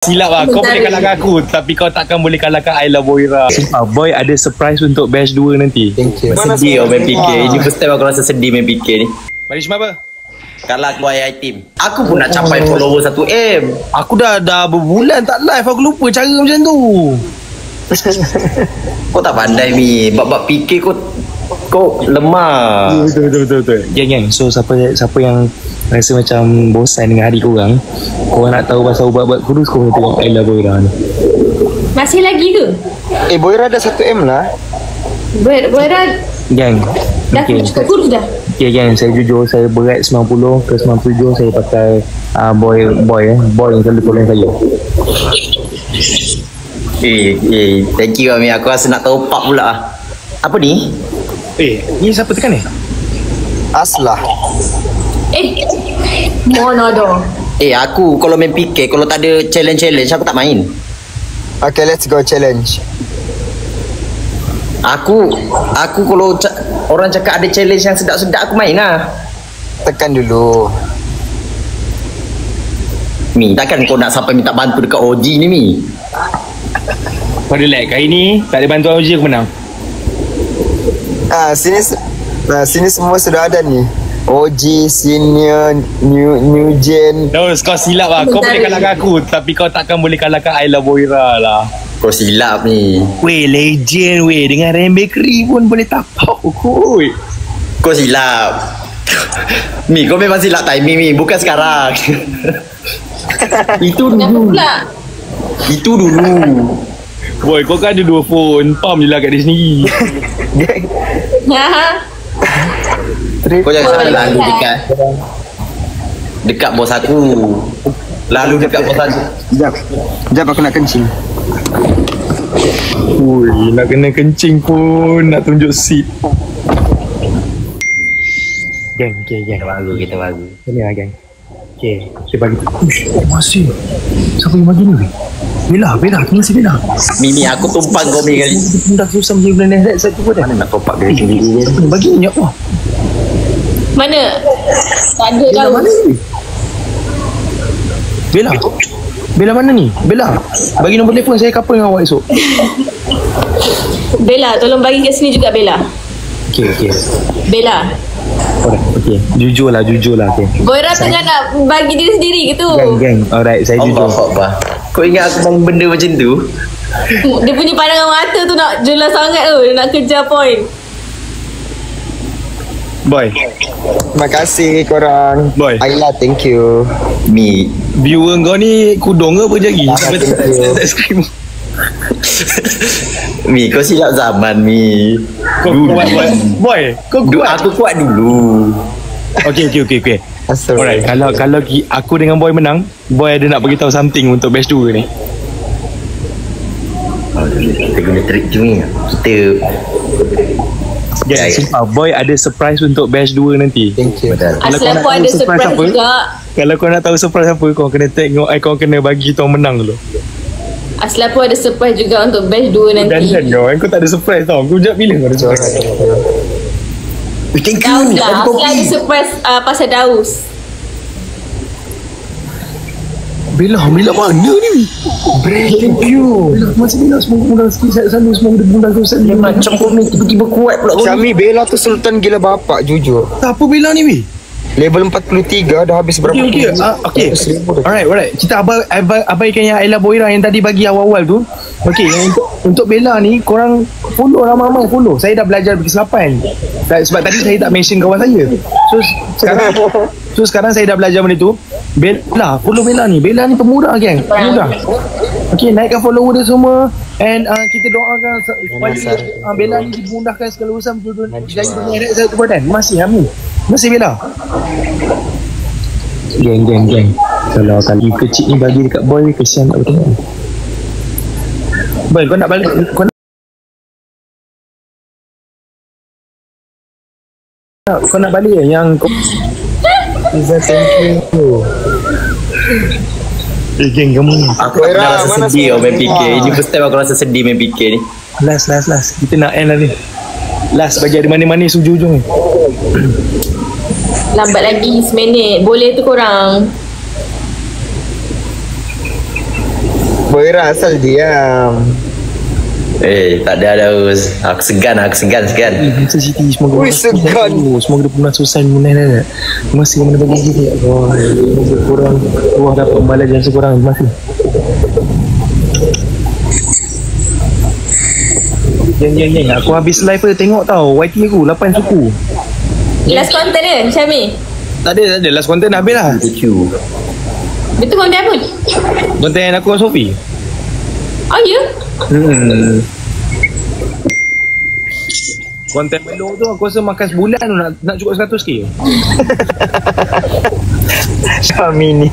Silap lah, kau boleh kalahkan aku, tapi kau takkan boleh kalahkan Ayla Boira. Sumpah, Boy ada surprise untuk batch 2 nanti. Thank you. Sedih main PK. Ini first time aku rasa sedih main PK ni. Punishment apa? Kalah aku AI team. Aku pun nak capai follower 1M. Aku dah berbulan tak live, aku lupa cara macam tu. Kau tak pandai Mi. Bab-bab PK kau lemah. Betul. Geng. So siapa yang rasa macam bosan dengan hari korang nak tahu pasal ubat-ubat kurus, kau boleh tengok Ayla Boira ni. Masih lagi ke? Boira dah 1M lah. Boira Geng, dah cukup kurus dah. Okay geng, saya jujur, saya berat 90 ke 97, saya pakai boy yang selalu tolong saya. Thank you Mi. Aku rasa nak tahu pak pula. Apa ni? Ni siapa tekan ni? Aslah. Monodo. Aku kalau main PK, kalau tak ada challenge aku tak main. Okay, let's go challenge. Aku kalau orang cakap ada challenge yang sedap-sedap aku main lah. Tekan dulu. Mi, takkan kau nak sampai minta bantu dekat OG ni Mi? Kau relax, kali ni tak ada bantuan OG aku menang. Sini semua sudah ada ni. OG, senior, new gen. Kau silap lah, kau boleh kalahkan aku, tapi kau takkan boleh kalahkan Ayla Boira lah. Kau silap ni. Weh, legend weh, dengan Ram Bakery pun boleh tapau kot. Kau silap. Mi, kau memang silap timing Mi, bukan sekarang. Itu dulu. Itu dulu. Boy, kau kan ada 2 phone, pam je lah kat dia sendiri. Kau jangan lalu dekat bos aku. Lalu dekat bos aku. Sekejap aku nak kencing. Ui, nak kena kencing pun, nak tunjuk seat. Geng. Kita baru. Sini lah geng. Okay, kita bagi. Masih. Siapa yang bagi ni? Bella, tengok si Bella. Mimi, aku tumpang kau Mi kali. Dah susah macam benda ni. Satu pun dah. Mana nak topak dari sendiri dia. Bagi minyak wah. Mana? Tak ada Bella tahu. mana ni? Bella mana ni? Bella, bagi nombor telefon saya couple dengan awak esok. Bella, tolong bagi kat sini juga Bella. Okay. Bella. Alright, okay. Jujur lah, okay. Boira tengah nak bagi diri sendiri ke tu? Geng. Alright, saya jujur. Allah. Kau ingat aku bangun benda macam tu? Dia punya pandangan mata tu nak jelas sangat tu. Dia nak kejar point. Boy. Terima kasih korang. Boy. Ayla, thank you. Mi, Viewer kau ni kudung ke apa jari? Thank you. Tak scream. Mi, kau silap zaman Mi. Kau kuat. Boy, kau kuat. Aku kuat dulu. Okay. Alright. Alright, kalau aku dengan Boy menang, Boy ada nak beritahu something untuk batch 2 ni. Kita guna trik tu ni. Sumpah, Boy ada surprise untuk batch 2 nanti. Thank you. Asal aku ada surprise juga. Kalau kau nak tahu surprise apa, kau kena tengok, kau kena bagi tahu menang dulu. Asal aku ada surprise juga untuk batch 2 nanti. Dan kau tak ada surprise tau. Kau sekejap bila kau ada surprise. Thank Daus you. lah. Asal ada surprise pasal Daus. Bella mana ni? Thank you. Macam Bella semua mudah sikit. Saya selalu semua mudah sikit. Macam kau ni tiba-tiba kuat pula kau. Syami, Bella tu sultan gila bapak, jujur. Apa Bella ni, Wi? Level 43 dah habis berapa? Okay. Alright. Kita abaikan yang Ayla Boira yang tadi bagi awal-awal tu. Okay, yang untuk Bella ni, korang follow ramai-ramai follow. Saya dah belajar kesilapan. Sebab tadi saya tak mention kawan saya. So sekarang saya dah belajar benda tu. Bella, follow Bella ni. Bella ni pemurah geng. Pemurah. Okay, naikkan follower dia semua. And kita doakan supaya Bella ni dimudahkan segala urusan jadi dunia satu badan. Masih Amin. Masih Bella. Geng. Kalau kali kecil ni bagi dekat Boy, kesian tak betul. Boy, kau nak balik? Kau nak balik yang Izzah, thank you. Geng, kamu Aku dah rasa sedih main PK. Ini first time aku rasa sedih main PK ni. Last. Kita nak end lah ni. Last bagi ada manis-manis ujung-ujung ni. Lambat lagi 1 minit. Boleh tu korang. Boira asal diam. Tak ada Uz. Aku segan. Siti semoga. Ui, segan. Semoga dia pernah selesai menang dah. Masih mana bagi dia. Wah, kurang. Wah, dapat balas yang sekurang. Masih. Yang aku habis live tengok tau. YT aku 8 suku. Last content dia macam ni. Tak ada last content dah habis lah. Betul content apa? Content aku dengan Sophie. Oh ya? Konten Melo tu aku rasa makan sebulan tu nak cukup 100k. Syami ni.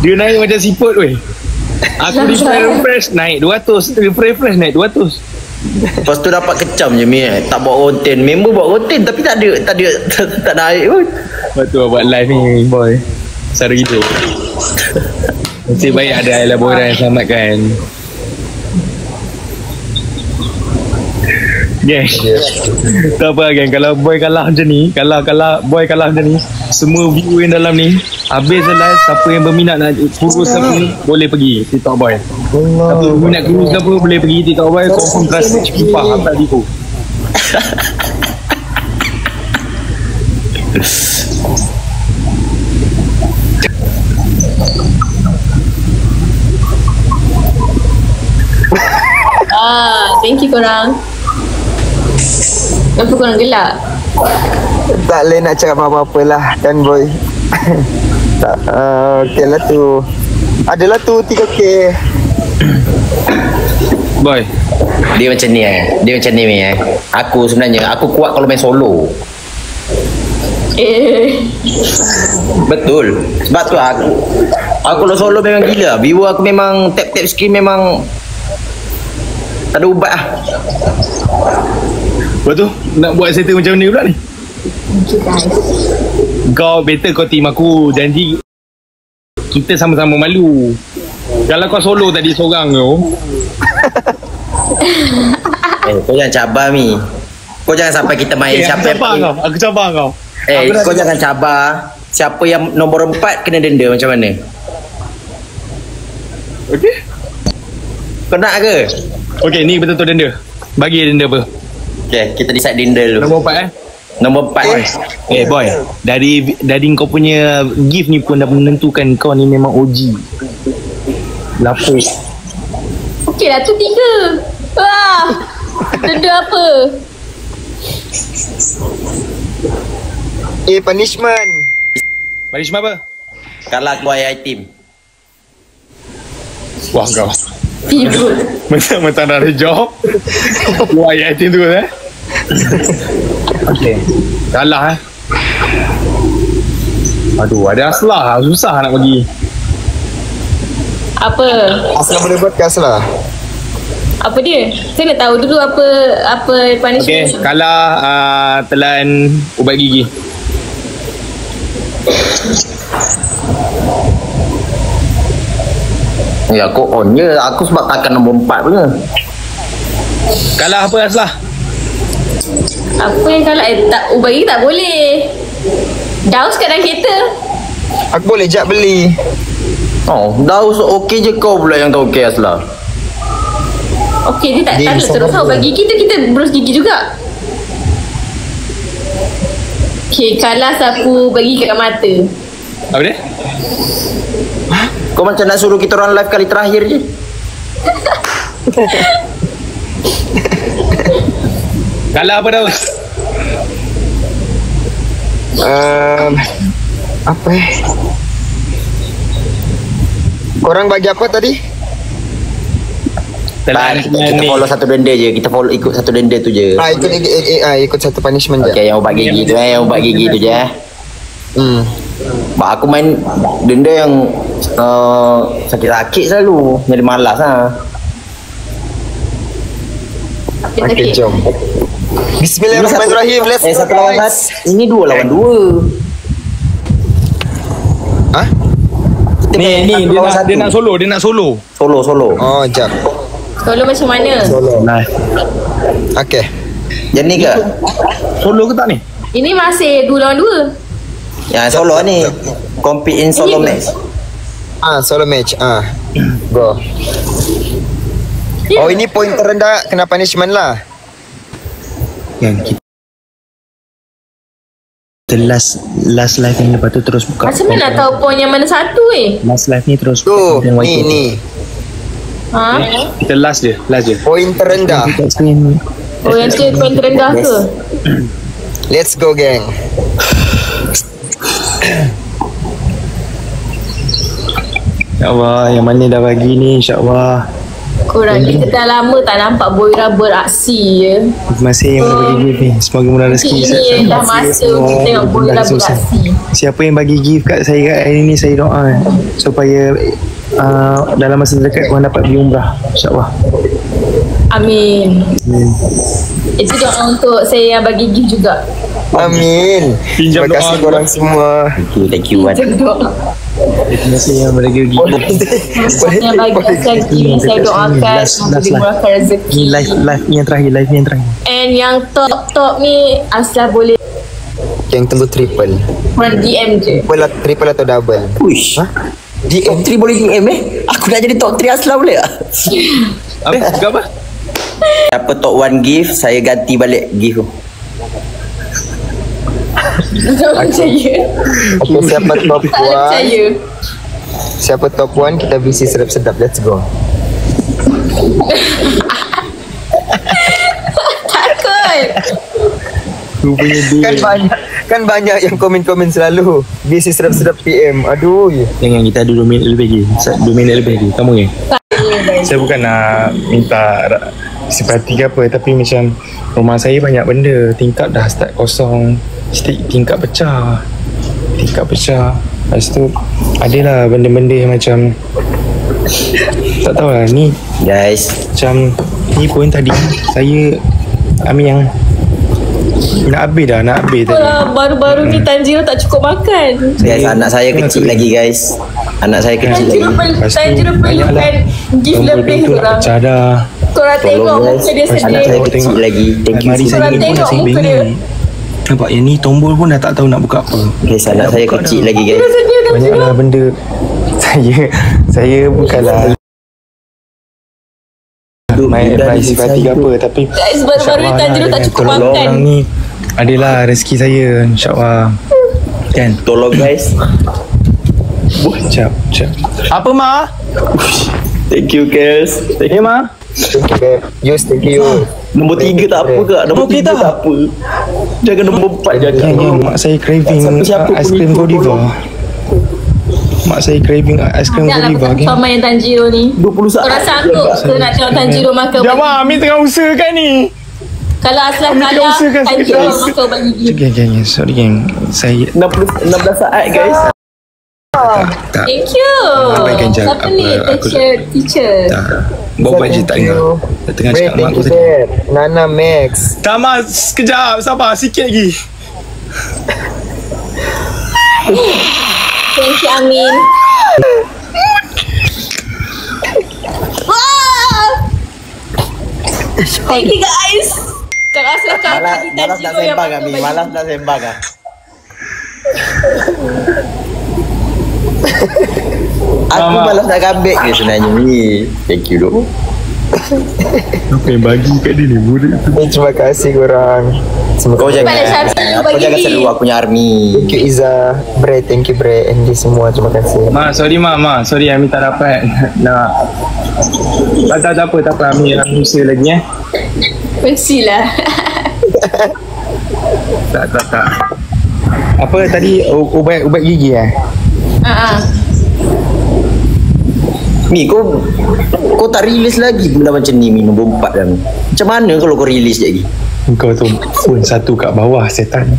Dia naik macam siput weh. Aku refresh naik 200, refresh naik 200. Lepas tu dapat kecam je Mi. Tak buat konten. Member buat konten tapi tak naik pun. Betul buat live ni boy. Cara gitu. Nasib baik ada Ayla Boira yang selamatkan. Tak apa kan, kalau boy kalah macam ni, kalau boy kalah macam ni, semua viewer yang dalam ni habis live, siapa yang berminat nak kurus apa ni boleh pergi TikTok boy. Siapa berminat kurus apa boleh pergi TikTok boy. Confirm trust Cikipah tak tipu. Thank you korang. Kenapa korang gelak? Tak boleh nak cakap apa-apa lah kan boy. Tak, okey lah tu. Adalah tu 3K. Boy, Dia macam ni Mi. Aku sebenarnya aku kuat kalau main solo. Betul. Sebab tu aku kalau solo memang gila. Viewer aku memang tap screen memang tak ada ubat lah. lepas tu nak buat settle macam ni pula ni. Kau better kau team aku. Janji kita sama-sama malu. Kalau kau solo tadi seorang tu. Kau jangan cabar Mi. Kau jangan sampai kita main siapa yang Aku cabar kau. Kau jangan cabar. Siapa yang nombor 4 kena denda macam mana? Okey. Kau nak ke? Okey, ni betul-betul denda. Bagi denda apa? Okay, kita decide denda dulu. Nombor 4 Nombor 4 boy, dari kau punya gift ni pun dah menentukan kau ni memang OG. Lapis. Okey lah tu 3. Wah. Denda apa? Punishment. Punishment apa? Kalah keluar AI team. Wah kau. Tidur. Mentang-mentang dah ada job. Wah, ya tu Okey. Kalah Aduh, ada aslah. Susah nak bagi. Apa? Asal boleh buat kas lah. Apa dia? Saya nak tahu dulu apa punishment. Okey, kalah telan ubat gigi. Ya, aku on je. Aku sebab takkan nombor 4 punya. Kalah apa aslah? Apa yang kalah? Tak, ubat gigi tak boleh. Daus kat dalam kereta. Aku boleh jap beli. Oh, dah okey je kau pula yang tak okey Aslah. Okey, dia tak Dia terus sama ubat gigi tu kita berus gigi juga. Okey, kalah sapu bagi kat mata. Apa dia? Kau macam nak suruh kita orang live kali terakhir je. Kalah apa Daus? Apa korang bagi apa tadi? Telan Kita follow satu denda je. Kita follow ikut satu denda tu je. Ikut satu punishment je. Okey, yang ubat gigi tu yang ubat gigi tu je. Aku main denda yang sakit-sakit selalu. Jadi malas lah. Okey, jom. Bismillahirrahmanirrahim. Let's go. Satu lawan satu. Ini 2 lawan 2. Hah? Ni dia nak solo. Solo. Oh, jap. Solo macam mana? Nah. Okey. Yang ni ke? Solo ke tak ni? Ini masih 2 lawan 2. Yang solo ni. Compete in solo match. Solo match. Go. Oh, ini poin terendah, kena punishment lah. Yang kita last live ni, lepas tu terus buka. Macam mana tahu poin yang mana satu Last live ni terus Tu, buka content YT. ni. Kita last je. Poin terendah. Oh, yang tu poin terendah ke? Let's go, gang. InsyaAllah, yang mana dah bagi ni, insyaAllah. Korang ni kita dah lama tak nampak Boira beraksi je. Terima kasih yang dah bagi gift ni. Semoga murah rezeki. Ini dah masa untuk tengok Boira beraksi. Siapa yang bagi gift kat saya kat hari ni, saya doa supaya dalam masa terdekat korang dapat pergi umrah, insyaAllah. Amin. Itu doa untuk saya yang bagi gift juga. Amin. Pinjam Terima kasih doa korang semua. Thank you Wan. Terima kasih yang bagi gift. Yang bagi rezeki saya doakan untuk dimurahkan rezeki. Ni live yang terakhir. And yang top ni asal boleh Yang tunggu triple. korang DM je. Triple atau double? Push. Top 3 boleh DM Aku nak jadi top 3 Aslam boleh tak? Apa? Siapa top 1 gift, saya ganti balik gift tu. Tak percaya. Okay, siapa top Tak percaya. 1? Siapa top 1, kita visi sedap-sedap. Let's go. Takut. Kan banyak yang komen-komen selalu visi sedap-sedap PM. Aduh. Jangan, kita ada 2 minit lebih lagi. 2 minit lebih lagi. Kamu saya bukan nak minta simpati ke apa, tapi macam rumah saya banyak benda. Tingkap dah start kosong, tingkap pecah. Lepas tu adalah benda-benda yang macam tak tahulah ni Guys, macam ni pun tadi saya yang nak habis tadi. Baru-baru ni Tanjiro tak cukup makan. guys, anak saya kecil lagi guys. Anak saya kecil lagi. Tanjiro perlukan gift lebih korang. Pecah dah. Korang tengok Tolong guys, muka dia anak saya sedih. kecil lagi. Thank you. Mari saya Korang ni pun tengok dah saya muka dia. bingung. Nampak yang ni tombol pun dah tak tahu nak buka apa. Guys, anak saya kecil lagi guys. Dia sedih Tanjiro. Banyaklah benda. Saya bukanlah main advice sifati ke apa, tapi Guys, baru-baru ni Tanjiro tak cukup makan. orang ni adalah rezeki saya, insyaAllah. Kan? Tolong guys. Jap. Apa Ma? Thank you guys. Thank you Ma. Thank you, babe. Yus, thank you. Nombor 3 tak apa kak. Nombor 3 tak apa. Jangan nombor 4 jangan. Mak saya craving Siapa ais krim Godiva. Mak saya craving ais krim Janganlah Godiva. aku sama yang Tanjiro ni. 20 saat. Korang sanggup ke nak tengok Tanjiro makan Jom bagi? Ma, Amin tengah usahakan ni. Kalau Aslam kalah, usahakan Tanjiro sekejap. makan bagi gift. Geng, sorry geng. Saya 16 saat guys. tak. Thank you. Abaikan je Siapa ni? apa, Teacher. Buat je tak dengar. Tak tengah Babe, cakap mak thank aku you, tadi. babe. Nana Max. Tak Ma, sekejap. Sabar sikit lagi. Thank you, Amin. Thank you guys. Kalau Aslam kalah, Malas nak sembang kami. Malas nak sembang ah. Aku malas nak kambing ke sebenarnya ni. Thank you dok. Apa yang bagi kat dia ni? Murid tu. Terima kasih korang. Kau jangan Pada Syafiq kau bagi jangan gift. seru aku punya army. Thank you Iza. Bre, thank you Bre. Andy semua, terima kasih. Ma, sorry Ma. Sorry Ami tak dapat nak. Tak apa. Ami usaha lagi Mestilah. Tak. Apa tadi ubat gigi Ni kau tak release lagi benda macam ni minum bompat dah. Macam mana kalau kau release lagi? Kau tu pun satu kat bawah setan.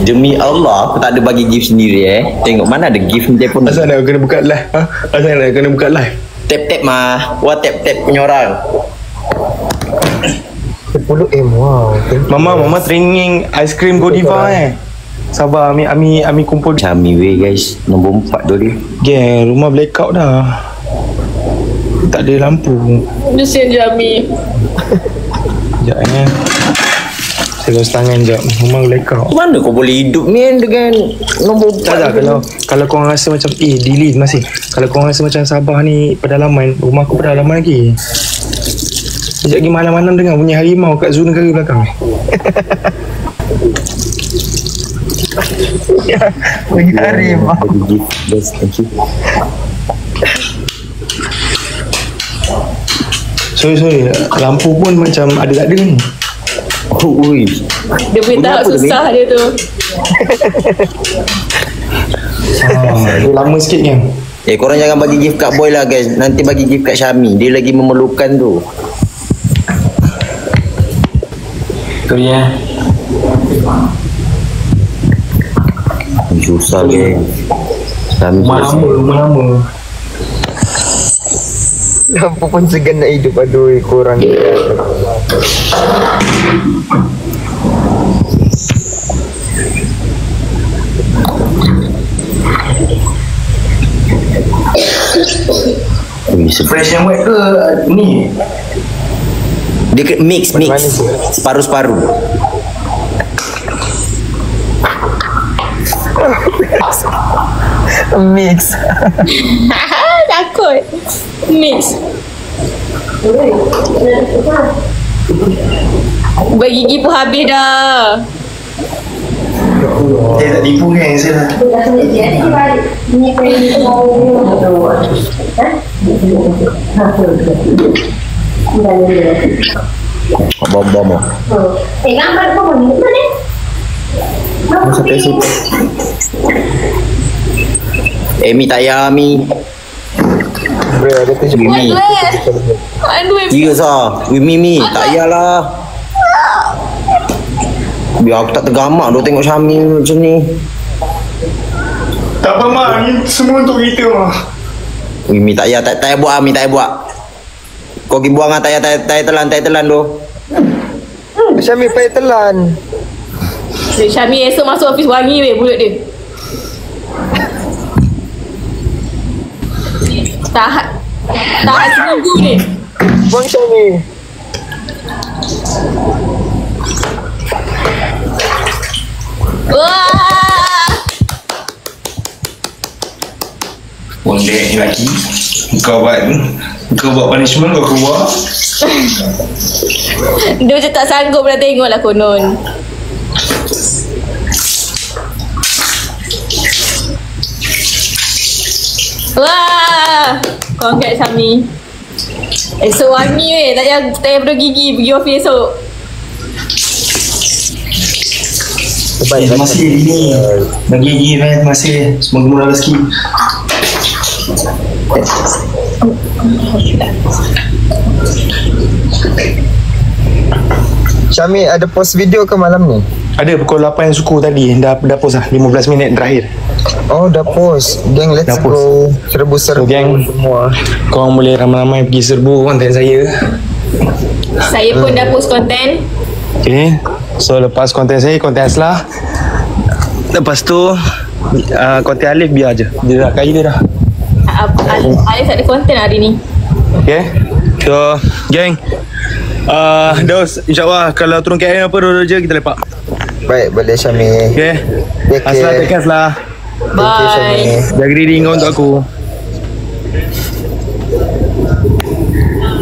Demi Allah aku tak ada bagi gift sendiri Tengok mana ada gift ni telefon. Asal nak kena buka live? Asal nak kena buka live? Tap mah. Wah tap punya orang. 10M, wow. Thank you. Mama training ais krim Godiva Sabar Ami kumpul. Macam ni weh guys. Nombor 4 tu dia. Geng, rumah blackout dah. Tak ada lampu. Kesian je Amin. Sekejap Saya gaus tangan je. Memang blackout. Mana kau boleh hidup men dengan nombor 4? Tak, kalau korang rasa macam delete masih. Kalau korang rasa macam Sabah ni pedalaman, rumah aku pedalaman lagi. Sekejap lagi malam-malam dengar bunyi harimau kat zoo negara belakang. Bunyi harimau. Thank you. Sorry, lampu pun macam ada tak ada ni. Ui. Dia punya tahap susah dia tu. Lama sikit kan. Korang jangan bagi gift kat boy lah guys. Nanti bagi gift kat Syami. Dia lagi memerlukan tu. Sorry ya. Susah guys. Syami Rumah lama. Lampu pun segan nak hidup. Aduh, korang ni. Fresh yang wet ke ni? Dia mix. Separuh-separuh. Mix. Takut. Mix. Bagi gigi pun habis dah. Saya tak tipu kan saya. Bom. Gambar apa ni? Mana? Sampai situ. Mi tak payah Mi. Bro, ada tu je. Mi. Aduh. Serius lah. Mi. Tak payahlah. Biar aku tak tergamak duk tengok Syami macam ni. Tak apa mak, ni semua untuk kita mak. Mi tak payah. Tak payah buat Mi, tak payah buat. Kau pergi buang lah. Tak payah telan tu. Syami payah telan. Syami esok masuk office wangi weh mulut dia. Tahan seminggu ni. Buang Syami. Wah. Ondek lagi. Kau buat punishment kau keluar. Dia macam tak sanggup dah tengok lah konon. Wah. Congrats Syami. Esok wangi weh. Tak payah beruk gigi. Pergi office esok. Terima kasih ini. Bagi gigi terima kasih. Semoga murah rezeki. Syami ada post video ke malam ni? Ada pukul 8 suku tadi. Dah post lah 15 minit terakhir. Oh dah post. Geng let's Dah go. Serbu So geng, semua. korang boleh ramai-ramai pergi serbu konten saya. Saya pun dah post konten. Okay. So lepas konten saya, konten Aslah. Lepas tu konten Alif biar je. Dia dah kaya dia dah. Alif tak ada konten hari ni. Okay. So geng, Dos, insyaAllah kalau turun KL apa dua je kita lepak. Baik, boleh Syami. Okay. Take care. Aslah, take care Aslah. Thank you, Syami. Jaga diri kau untuk aku.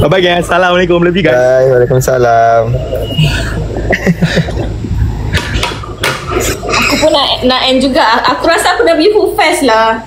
Bye-bye guys. Assalamualaikum. Lebih guys. Bye, waalaikumsalam. Aku pun nak end juga. Aku rasa aku dah pergi Food Fest lah.